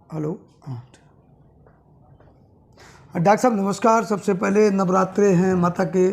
Hello. हाँ, doctor साहब नमस्कार। सबसे पहले नवरात्रे हैं माता के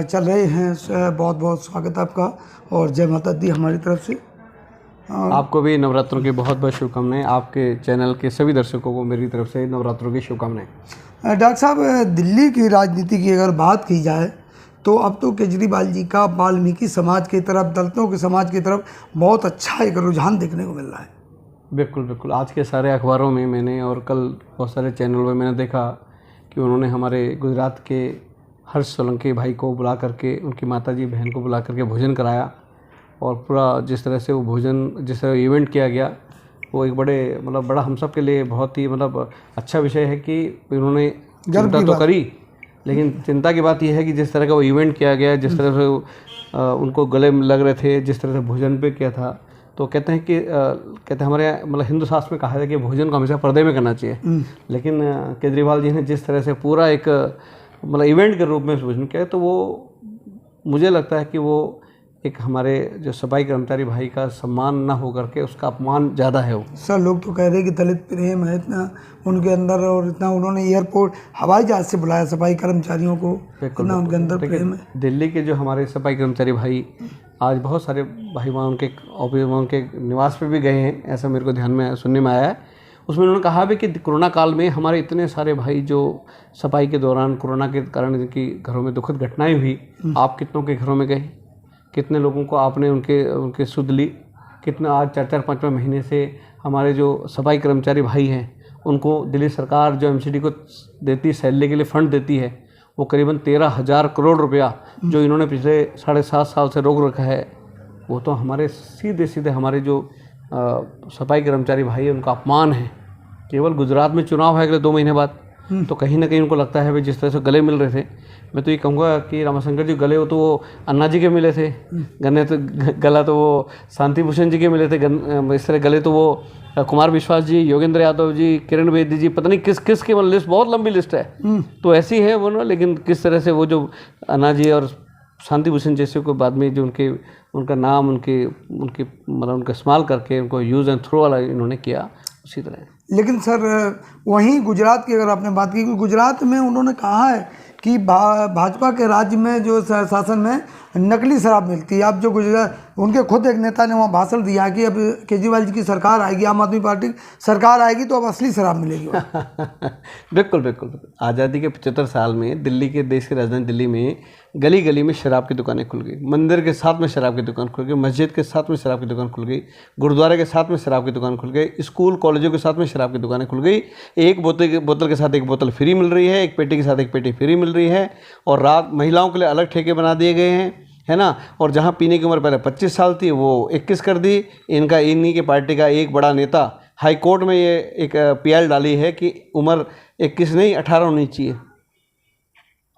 चल रहे हैं, बहुत बहुत स्वागत आपका और जय माता दी हमारी तरफ से। आपको भी नवरात्रों की बहुत बहुत शुभकामनाएं। आपके चैनल के सभी दर्शकों को मेरी तरफ से नवरात्रों की शुभकामनाएं। डॉक्टर साहब, दिल्ली की राजनीति की अगर बात की जाए तो अब तो केजरीवाल जी का वाल्मीकि समाज की तरफ, दलितों के समाज की तरफ बहुत अच्छा एक रुझान देखने को मिल रहा है। बिल्कुल बिल्कुल। आज के सारे अखबारों में मैंने और कल बहुत सारे चैनलों में मैंने देखा कि उन्होंने हमारे गुजरात के हर्ष सोलंकी भाई को बुला करके, उनकी माताजी बहन को बुला करके भोजन कराया और पूरा जिस तरह से वो भोजन, जिस तरह इवेंट किया गया, वो एक बड़ा हम सब के लिए बहुत ही अच्छा विषय है कि उन्होंने चिंता तो करी, लेकिन चिंता की बात यह है कि जिस तरह का वो इवेंट किया गया, जिस तरह से उनको गले लग रहे थे, जिस तरह से भोजन पे किया था, तो कहते हैं हमारे हिंदू शास्त्र में कहा है कि भोजन को हमेशा पर्दे में करना चाहिए। लेकिन केजरीवाल जी ने जिस तरह से पूरा एक इवेंट के रूप में भोजन किया, तो वो मुझे लगता है कि वो एक हमारे जो सफाई कर्मचारी भाई का सम्मान ना हो करके उसका अपमान ज़्यादा है। वो सर, लोग तो कह रहे हैं कि दलित प्रेम है इतना उनके अंदर, और इतना उन्होंने एयरपोर्ट हवाई जहाज से बुलाया सफाई कर्मचारियों को, इतना उनके अंदर प्रेम है। दिल्ली के जो हमारे सफाई कर्मचारी भाई, आज बहुत सारे भाई वहाँ उनके ऑफिस में, उनके निवास पे भी गए हैं, ऐसा मेरे को ध्यान में सुनने में आया है। उसमें उन्होंने कहा भी कि कोरोना काल में हमारे इतने सारे भाई जो सफाई के दौरान कोरोना के कारण जिनकी घरों में दुखद घटनाएं हुई, आप कितनों के घरों में गए, कितने लोगों को आपने उनके सुध ली, कितना आज 4-5 महीने से हमारे जो सफाई कर्मचारी भाई हैं उनको दिल्ली सरकार जो एमसीडी को देती, सैलरी के लिए फ़ंड देती है, वो करीबन 13,000 करोड़ रुपया जो इन्होंने पिछले 7.5 साल से रोक रखा है, वो तो हमारे सीधे हमारे जो सफाई कर्मचारी भाई है उनका अपमान है। केवल गुजरात में चुनाव है अगले 2 महीने बाद, तो कहीं ना कहीं उनको लगता है भाई जिस तरह से गले मिल रहे थे, मैं तो ये कहूँगा कि रामाशंकर जी गले हो तो वो अन्ना जी के मिले थे, गला तो वो शांति भूषण जी के मिले थे, इस तरह गले तो वो कुमार विश्वास जी, योगेंद्र यादव जी, किरण बेदी जी, पता नहीं किस की लिस्ट, बहुत लंबी लिस्ट है। तो ऐसी है वो ना, लेकिन किस तरह से वो जो अन्ना जी और शांति भूषण जैसे को बाद में जो उनका नाम उनके उनका इस्तेमाल करके उनको यूज़ एंड थ्रो वाला इन्होंने किया, उसी तरह। लेकिन सर, वहीं गुजरात की अगर आपने बात की, गुजरात में उन्होंने कहा है कि भाजपा के राज्य में जो शासन में नकली शराब मिलती है। अब जो गुजरात, उनके खुद एक नेता ने वहाँ भाषण दिया कि अब केजरीवाल जी की सरकार आएगी, आम आदमी पार्टी सरकार आएगी, तो अब असली शराब मिलेगी। बिल्कुल बिल्कुल। आज़ादी के 75 साल में दिल्ली के, देश की राजधानी दिल्ली में गली गली में शराब की दुकानें खुल गई, मंदिर के साथ में शराब की दुकान खुल गई, मस्जिद के साथ में शराब की दुकान खुल गई, गुरुद्वारे के साथ में शराब की दुकान खुल गई, स्कूल कॉलेजों के साथ में शराब की दुकानें खुल गई। एक बोतल के साथ एक बोतल फ्री मिल रही है, एक पेटी के साथ एक पेटी फ्री मिल रही है, और रात महिलाओं के लिए अलग ठेके बना दिए गए हैं, है ना। और जहाँ पीने की उम्र पहले 25 साल थी वो 21 कर दी। इन्हीं की पार्टी का एक बड़ा नेता हाई कोर्ट में ये एक पीएल डाली है कि उम्र 21 नहीं 18 होनी चाहिए।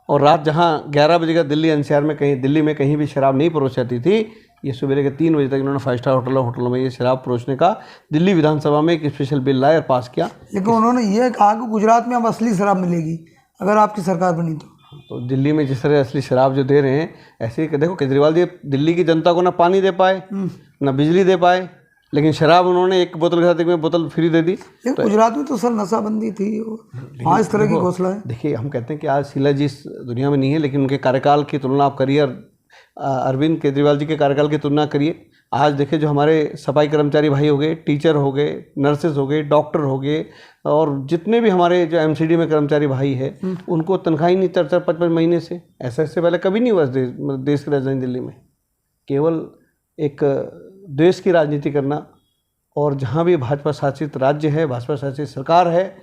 और रात जहाँ 11 बजे का दिल्ली एनसीआर में दिल्ली में कहीं भी शराब नहीं परोसी जाती थी, ये सुबह के 3 बजे तक इन्होंने 5 स्टार होटलों में ये शराब परोसने का दिल्ली विधानसभा में एक स्पेशल बिल लाया और पास किया। लेकिन उन्होंने ये कहा कि गुजरात में अब असली शराब मिलेगी अगर आपकी सरकार बनी तो दिल्ली में जिस तरह असली शराब जो दे रहे हैं, ऐसे ही देखो केजरीवाल जी दिल्ली की जनता को ना पानी दे पाए, ना बिजली दे पाए, लेकिन शराब उन्होंने एक बोतल के साथ एक बोतल फ्री दे दी। तो गुजरात में तो सर नशाबंदी थी, हाँ, इस तरह की घोषणा है। देखिए, हम कहते हैं कि आज शीला जी इस दुनिया में नहीं है, लेकिन उनके कार्यकाल की तुलना आप करिए, अरविंद केजरीवाल जी के कार्यकाल की तुलना करिए। आज देखिए, जो हमारे सफाई कर्मचारी भाई हो गए, टीचर हो गए, नर्सेज हो गए, डॉक्टर हो गए, और जितने भी हमारे जो एमसीडी में कर्मचारी भाई है, उनको तनख्वाह ही नहीं 4-5 महीने से, ऐसा इससे पहले कभी नहीं हुआ देश की राजधानी दिल्ली में। केवल एक देश की राजनीति करना, और जहाँ भी भाजपा शासित राज्य है, भाजपा शासित सरकार है,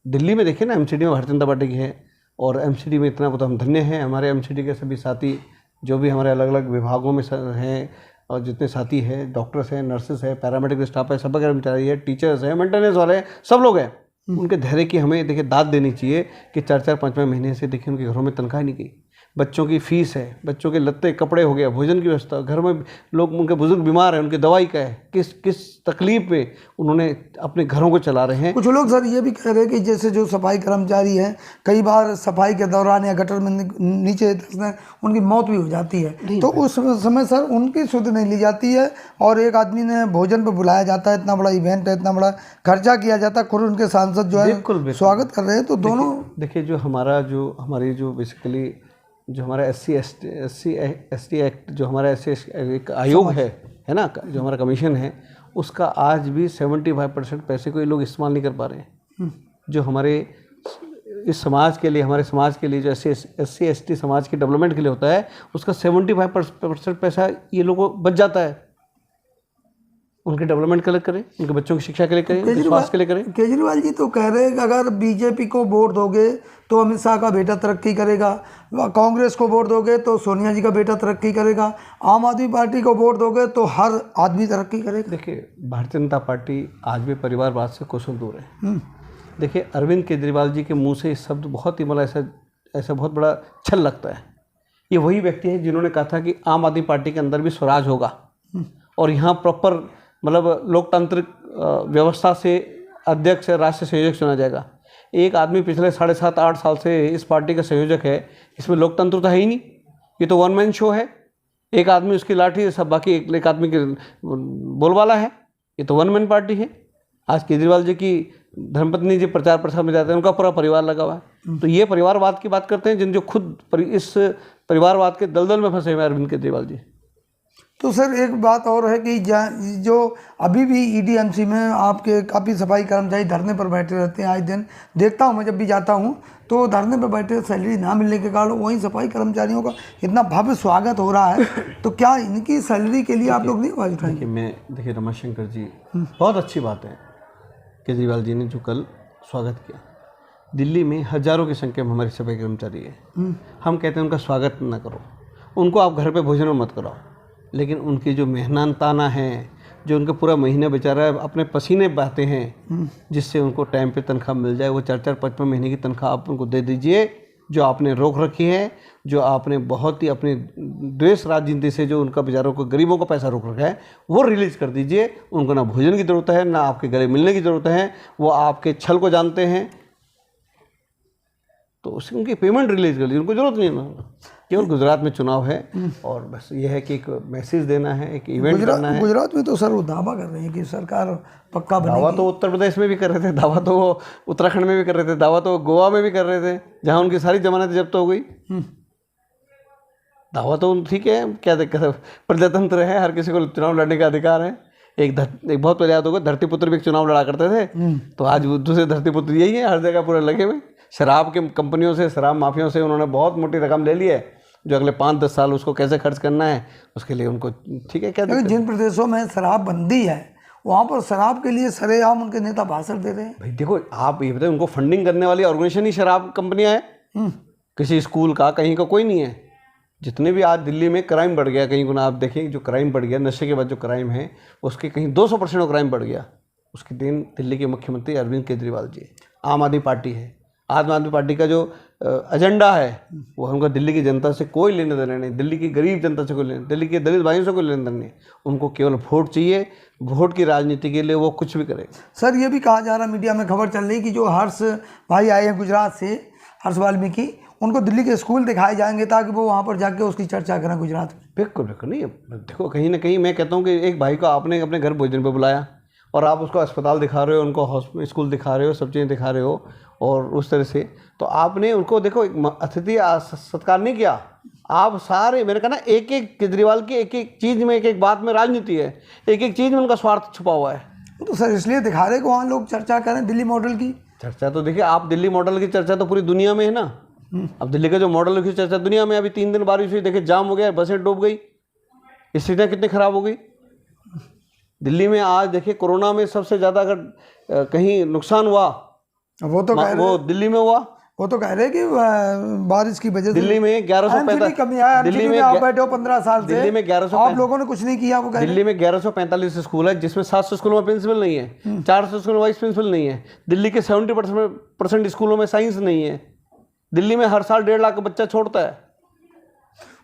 दिल्ली में देखिए ना, एमसीडी में भारतीय जनता पार्टी की है, और एमसीडी में इतना हम धन्य हैं। हमारे एमसीडी के सभी साथी जो भी हमारे अलग अलग विभागों में हैं, और जितने साथी हैं, डॉक्टर्स हैं, नर्सेस हैं, पैरामेडिकल स्टाफ है, सफाई कर्मचारी है, टीचर्स हैं, मेंटेनेंस वाले हैं, सब लोग हैं। उनके धैर्य की हमें देखिए दाद देनी चाहिए कि 4-5 महीने से देखिए उनके घरों में तनख्वाह नहीं गई। बच्चों की फीस है, बच्चों के लत्ते कपड़े हो गया, भोजन की व्यवस्था, घर में लोग उनके बुजुर्ग बीमार हैं, उनकी दवाई का है, किस किस तकलीफ में उन्होंने अपने घरों को चला रहे हैं। कुछ लोग सर ये भी कह रहे हैं कि जैसे जो सफाई कर्मचारी हैं, कई बार सफाई के दौरान या गटर में नीचे धंसने उनकी मौत भी हो जाती है, तो उस समय सर उनकी सुध नहीं ली जाती है और एक आदमी ने भोजन पर बुलाया जाता है, इतना बड़ा इवेंट है, इतना बड़ा खर्चा किया जाता है, खुद उनके सांसद जो है स्वागत कर रहे हैं। तो दोनों देखिए जो हमारी जो बेसिकली जो हमारा SC एक्ट, जो हमारा एक आयोग है ना, जो हमारा कमीशन है, उसका आज भी 75% पैसे को ये लोग इस्तेमाल नहीं कर पा रहे हैं। जो हमारे इस समाज के लिए, हमारे समाज के लिए जो SC/ST समाज के डेवलपमेंट के लिए होता है, उसका 75% पैसा ये लोगों को बच जाता है। उनके डेवलपमेंट के लिए करें, उनके बच्चों की शिक्षा के लिए करें, उनके स्वास्थ्य के लिए करें। केजरीवाल जी तो कह रहे हैं कि अगर बीजेपी को वोट दोगे तो अमित शाह का बेटा तरक्की करेगा, कांग्रेस को वोट दोगे तो सोनिया जी का बेटा तरक्की करेगा, आम आदमी पार्टी को वोट दोगे तो हर आदमी तरक्की करेगा। देखिए भारतीय जनता पार्टी आज भी परिवारवाद से कोसों दूर है। देखिए अरविंद केजरीवाल जी के मुंह से इस शब्द बहुत ही मतलब ऐसा बहुत बड़ा छल लगता है। ये वही व्यक्ति है जिन्होंने कहा था कि आम आदमी पार्टी के अंदर भी स्वराज होगा और यहाँ प्रॉपर मतलब लोकतांत्रिक व्यवस्था से अध्यक्ष राष्ट्रीय संयोजक चुना जाएगा। एक आदमी पिछले 7.5-8 साल से इस पार्टी का संयोजक है, इसमें लोकतंत्र तो है ही नहीं, ये तो वन मैन शो है। एक आदमी उसकी लाठी, सब बाकी एक आदमी के बोलबाला है, ये तो वन मैन पार्टी है। आज केजरीवाल जी की धर्मपत्नी जी प्रचार प्रसार में जाते हैं, उनका पूरा परिवार लगा हुआ है। तो ये परिवारवाद की बात करते हैं जो खुद इस परिवारवाद के दलदल में फंसे हुए हैं अरविंद केजरीवाल जी। तो सर एक बात और है कि जो अभी भी ED/MC में आपके काफ़ी सफाई कर्मचारी धरने पर बैठे रहते हैं, आए दिन देखता हूँ मैं जब भी जाता हूँ, तो धरने पर बैठे सैलरी ना मिलने के कारण वहीं सफाई कर्मचारियों का इतना भव्य स्वागत हो रहा है, तो क्या इनकी सैलरी के लिए आप लोग नहीं आवाज़ उठाएंगे? देखिए रमाशंकर जी, बहुत अच्छी बात है केजरीवाल जी ने जो कल स्वागत किया। दिल्ली में हज़ारों की संख्या में हमारी सफाई कर्मचारी है। हम कहते हैं उनका स्वागत न करो, उनको आप घर पे भोजन में मत कराओ, लेकिन उनकी जो मेहनताना है, जो उनके पूरा महीने बेचारा अपने पसीने बहाते हैं, जिससे उनको टाइम पे तनख्वाह मिल जाए, वो 4-4, 5-5 महीने की तनख्वाह आप उनको दे दीजिए। जो आपने रोक रखी है, जो आपने बहुत ही अपने द्वेष राजनीति से जो उनका बेचारों को गरीबों का पैसा रोक रखा है, वो रिलीज़ कर दीजिए। उनको ना भोजन की ज़रूरत है, ना आपके गले मिलने की ज़रूरत है, वो आपके छल को जानते हैं, तो उसकी उनकी पेमेंट रिलीज़ कर दीजिए, उनको ज़रूरत नहीं है। केवल गुजरात में चुनाव है और बस ये है कि एक मैसेज देना है, एक इवेंट करना है। गुजरात में तो सर वो दावा कर रहे हैं कि सरकार पक्का बनेगी। दावा तो उत्तर प्रदेश में भी कर रहे थे, दावा तो वो उत्तराखंड में भी कर रहे थे, दावा तो गोवा में भी कर रहे थे, जहाँ उनकी सारी जमानत जब्त हो गई। दावा तो ठीक है, क्या दिक्कत है, प्रजातंत्र है, हर किसी को चुनाव लड़ने का अधिकार है। एक बहुत पहले याद होगा, धरती पुत्र भी चुनाव लड़ा करते थे, तो आज दूसरे धरती पुत्र यही है, हर जगह पूरे लगे हुए। शराब के कंपनियों से, शराब माफियाओं से उन्होंने बहुत मोटी रकम ले ली है, जो अगले 5-10 साल उसको कैसे खर्च करना है उसके लिए उनको ठीक है। क्या जिन प्रदेशों में शराब बंदी है, वहाँ पर शराब के लिए सरेआम उनके नेता भाषण दे रहे हैं। भाई देखो, आप ये बताए, उनको फंडिंग करने वाली ऑर्गेनाइजेशन ही शराब कंपनियां हैं। किसी स्कूल का, कहीं का कोई नहीं है। जितने भी आज दिल्ली में क्राइम बढ़ गया, कहीं गुना आप देखें, जो क्राइम बढ़ गया, नशे के बाद जो क्राइम है, उसके कहीं 200% क्राइम बढ़ गया, उसकी देन दिल्ली के मुख्यमंत्री अरविंद केजरीवाल जी। आम आदमी पार्टी है, आम आदमी पार्टी का जो एजेंडा है वो उनका दिल्ली की जनता से कोई लेने देना नहीं, दिल्ली की गरीब जनता से कोई लेने, दिल्ली के दलित भाइयों से कोई लेने देना नहीं। उनको केवल वोट चाहिए, वोट की राजनीति के लिए वो कुछ भी करे। सर ये भी कहा जा रहा, मीडिया में खबर चल रही कि जो हर्ष भाई आए हैं गुजरात से, हर्ष वाल्मीकि, उनको दिल्ली के स्कूल दिखाए जाएंगे ताकि वो वहाँ पर जाके उसकी चर्चा करें गुजरात में। बिल्कुल बिल्कुल नहीं, देखो कहीं ना कहीं मैं कहता हूँ कि एक भाई को आपने अपने घर भोजन पर बुलाया और आप उसको अस्पताल दिखा रहे हो, उनको स्कूल दिखा रहे हो, सब चीज़ें दिखा रहे हो, और उस तरह से तो आपने उनको देखो एक अतिथि सत्कार नहीं किया। आप सारे, मैंने कहा ना, एक एक केजरीवाल की एक एक चीज़ में, एक एक बात में राजनीति है, एक एक चीज़ में उनका स्वार्थ छुपा हुआ है। तो सर इसलिए दिखा रहे कि वहाँ लोग चर्चा करें दिल्ली मॉडल की। चर्चा तो देखिए, आप दिल्ली मॉडल की चर्चा तो पूरी दुनिया में है ना। अब दिल्ली का जो मॉडल की चर्चा दुनिया में, अभी 3 दिन बारिश हुई, देखिए जाम हो गया, बसें डूब गई, स्थितियाँ कितनी ख़राब हो गई दिल्ली में। आज देखिए कोरोना में सबसे ज़्यादा अगर कहीं नुकसान हुआ वो दिल्ली में हुआ। वो तो कह रहे कि बारिश की वजह से दिल्ली में 1145 कमी आया। दिल्ली में आप बैठे हो 15 साल से, दिल्ली में 1100, आप लोगों ने कुछ नहीं किया। वो दिल्ली में 1145 स्कूल है, जिसमें 700 स्कूलों में प्रिंसिपल नहीं है, 400 स्कूलों में वाइस प्रिंसिपल नहीं है। दिल्ली के 70% स्कूलों में साइंस नहीं है। दिल्ली में हर साल 1.5 लाख बच्चा छोड़ता है।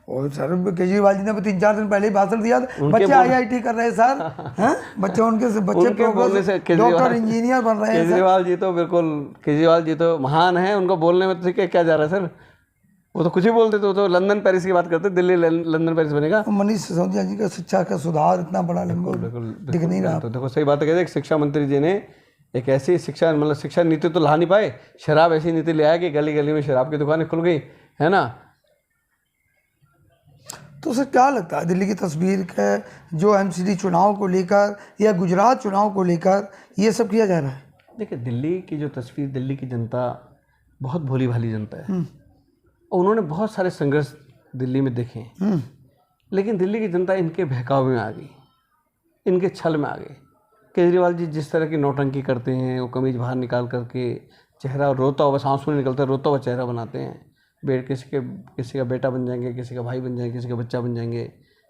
और सर केजरीवाल जी ने 3-4 दिन पहले ही भाषण दिया था, बच्चे आईआईटी कर रहे हैं सर, हैं बच्चे उनके बोलने से डॉक्टर इंजीनियर बन रहे हैं। केजरीवाल जी तो बिल्कुल, केजरीवाल जी तो महान है, उनको बोलने में तो क्या जा रहा है सर, वो तो कुछ ही बोलते थे, वो तो लंदन पेरिस की बात करते, दिल्ली लंदन पेरिस बनेगा। मनीष सिसोदिया जी का शिक्षा का सुधार इतना बड़ा दिख नहीं रहा। तो देखो सही बात है, कहते शिक्षा मंत्री जी ने एक ऐसी शिक्षा मतलब शिक्षा नीति तो ला नहीं पाए, शराब ऐसी नीति ले आया कि गली गली में शराब की दुकानें खुल गई, है ना। तो सर क्या लगता है दिल्ली की तस्वीर का जो एमसीडी चुनाव को लेकर या गुजरात चुनाव को लेकर ये सब किया जा रहा है? देखिए दिल्ली की जो तस्वीर, दिल्ली की जनता बहुत भोली भाली जनता है और उन्होंने बहुत सारे संघर्ष दिल्ली में देखे हैं, लेकिन दिल्ली की जनता इनके बहकावे में आ गई, इनके छल में आ गई। केजरीवाल जी जिस तरह की नौटंकी करते हैं, वो कमीज बाहर निकाल करके चेहरा रोता हुआ, आंसू नहीं निकलता, रोता हुआ चेहरा बनाते हैं, किसी का बेटा बन जाएंगे, किसी का भाई बन जाएंगे, किसी का बच्चा बन जाएंगे,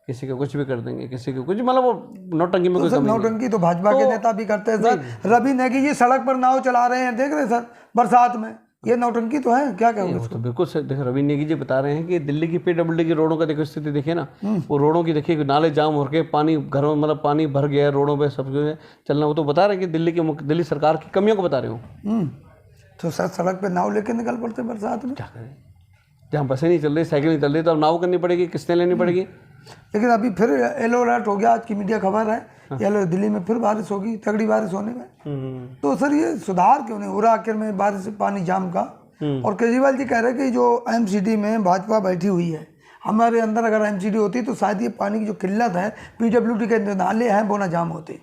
किसी का कुछ भी कर देंगे, किसी का कुछ, मतलब वो नौटंकी में कोई कमी नहीं। नौटंकी तो भाजपा के नेता भी करते हैं सर। रवि नेगी जी सड़क पर नाव चला रहे हैं, देख रहे हैं सर, बरसात में, ये नौटंकी तो है, क्या कहोगे? वो तो बिल्कुल सर, देखो रवि नेगी जी बता रहे हैं कि दिल्ली की पीडब्ल्यूडी की रोडों का देखो स्थिति देखिए ना, वो रोडों की देखिए, नाले जाम हो के पानी घरों मतलब पानी भर गया है रोडों पे, सब जो है चलना, वो तो बता रहे हैं कि दिल्ली सरकार की कमियों को बता रहे हो। तो सर सड़क पे नाव लेके निकल पड़ते बरसात में, क्या करें, जहाँ बसें नहीं चल रही, साइकिल नहीं चल रही, तो अब नाव करनी पड़ेगी, किस्तें लेनी पड़ेगी। लेकिन अभी फिर येलो अलर्ट हो गया, आज की मीडिया खबर है, येलो दिल्ली में फिर बारिश होगी, तगड़ी बारिश होने में। तो सर ये सुधार क्यों नहीं हो रहा आखिर में बारिश पानी जाम का? और केजरीवाल जी कह रहे हैं कि जो एमसीडी में भाजपा बैठी हुई है, हमारे अंदर अगर एमसीडी होती तो शायद ये पानी की जो किल्लत है, पीडब्ल्यूडी के जो नाले हैं वो ना जाम होते।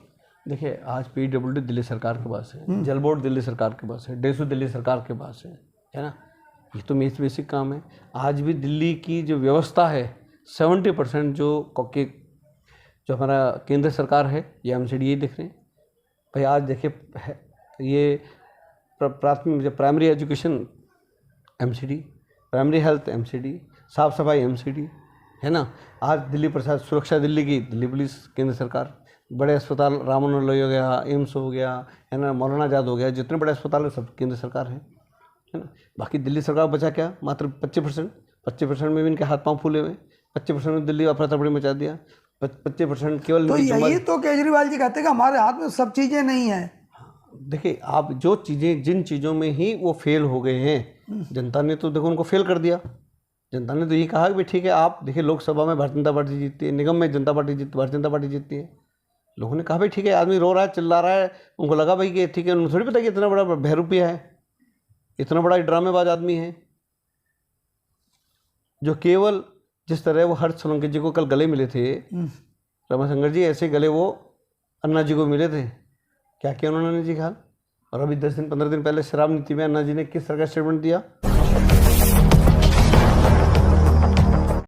देखिए आज पीडब्ल्यूडी दिल्ली सरकार के पास है, जल बोर्ड दिल्ली सरकार के पास है, डेसू दिल्ली सरकार के पास है ना, ये तो मेन बेसिक काम है। आज भी दिल्ली की जो व्यवस्था है 70% जो हमारा केंद्र सरकार है, ये एमसीडी ही दिख रहे हैं भाई। आज देखिए ये प्राथमिक primary education MCD, primary health MCD, साफ सफाई एमसीडी, है ना। आज दिल्ली प्रशासन सुरक्षा दिल्ली की दिल्ली पुलिस केंद्र सरकार, बड़े अस्पताल राम मनोहर लोहिया हो गया, एम्स हो गया, है ना, मौलाना आजाद हो गया, जितने बड़े अस्पताल है सब केंद्र सरकार है ना। बाकी दिल्ली सरकार बचा क्या, मात्र 25% में भी इनके हाथ पांव फूले हुए, 25% में दिल्ली अफरा तफड़ी मचा दिया, 25% केवल। तो यही तो केजरीवाल जी कहते हैं कि हमारे हाथ में सब चीज़ें नहीं हैं। देखिए आप जो चीज़ें, जिन चीज़ों में ही वो फेल हो गए हैं, जनता ने तो देखो उनको फेल कर दिया। जनता ने तो ये कहा कि भाई ठीक है, आप देखिए लोकसभा में भारतीय जनता पार्टी जीतती है, निगम में भारतीय जनता पार्टी जीतती है। लोगों ने कहा भाई ठीक है, आदमी रो रहा है, चिल्ला रहा है, उनको लगा भाई कि ठीक है, उनको थोड़ी पता कि इतना बड़ा बहरूपिया है, इतना बड़ा ड्रामेबाज आदमी है, जो केवल जिस तरह वो हर्ष सोलंकी जी को कल गले मिले थे, रमाशंकर जी, ऐसे गले वो अन्ना जी को मिले थे। क्या किया उन्होंने जी कहा। और अभी 10 दिन 15 दिन पहले शराब नीति में अन्ना जी ने किस तरह का स्टेटमेंट दिया।